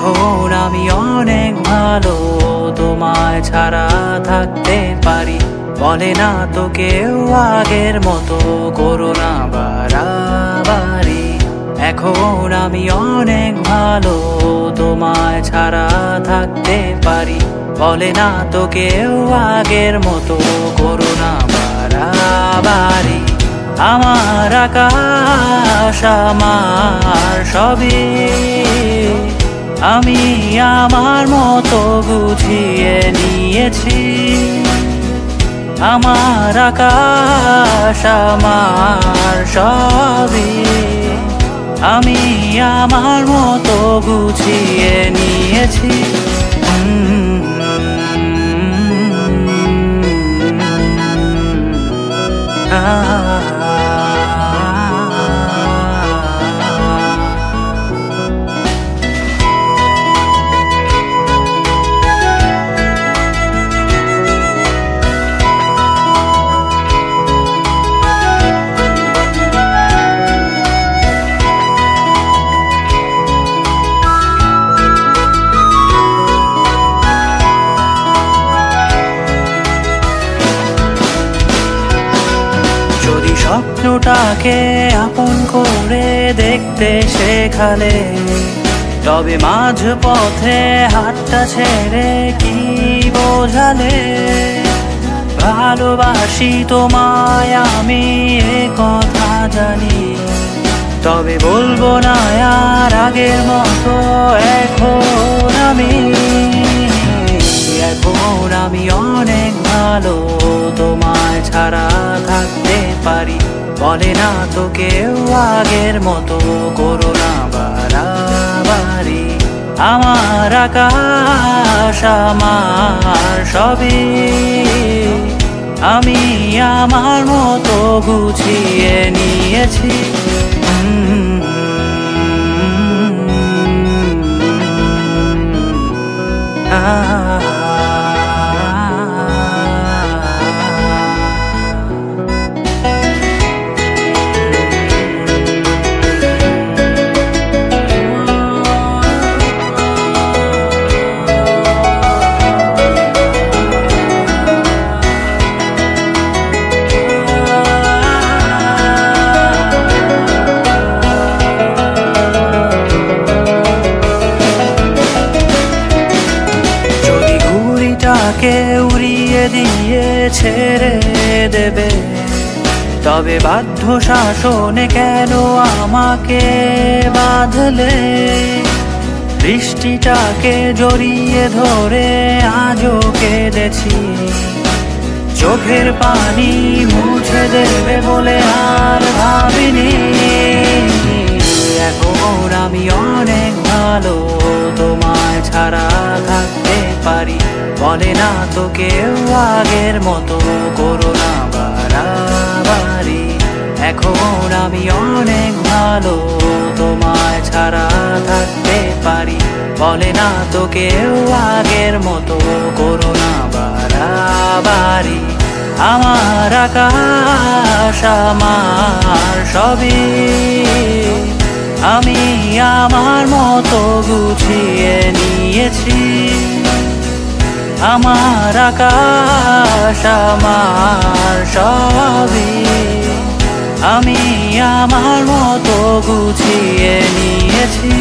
এখন আমি অনেক ভালো, তোমায় ছাড়া থাকতে পারি। বলে না তো কেউ আগের মতো করো না বাড়াবাড়ি। এখন আমি অনেক ভালো, তোমায় ছাড়া থাকতে পারি। বলে না তো কেউ আগের মতো করো না বাড়াবাড়ি। আমার আকাশ আমার সবই আমি আমার মতো বুঝিয়ে নিয়েছি। আমার আকাশ আমার সবই আমি আমার মতো বুঝিয়ে নিয়েছি। যদি স্বপ্নটাকে আপন করে দেখতে শেখালে, তবে মাঝ পথে হাতটা ছেড়ে কি বোঝালে? ভালোবাসি তোমায় আমি এ কথা জানি, তবে বলবো না আর আগের মতো। এখন আমি অনেক ভালো, তোমায় ছাড়া থাকতে পারি। বলে না তো কেউ আগের মতো করো না বাড়াবাড়ি। আমার আকাশ আমার সবই আমি আমার মতো গুছিয়ে নিয়েছি। কে উড়িয়ে দিয়ে ছেড়ে দেবে, তবে বাধ্য শাসনে কেন আমাকে বাঁধলে? বৃষ্টিটাকে জড়িয়ে ধরে আজও কেঁদেছি, চোখের পানি মুছে দেবে বলে আর ভাবিনি। এখন আমি অনেক ভালো, তোমায় ছাড়া থাকতে পারি। বলে না তো কেউ আগের মতো করো না বাড়াবাড়ি। এখন আমি অনেক ভালো, তোমায় ছাড়া থাকতে পারি। বলে না তো কেউ আগের মতো করো না বাড়াবাড়ি। আমার আকাশ আমার সবই আমি আমার মতো গুছিয়ে নিয়েছি। আমার আকাশ আমার সবই আমি আমার মতো গুছিয়ে নিয়েছি।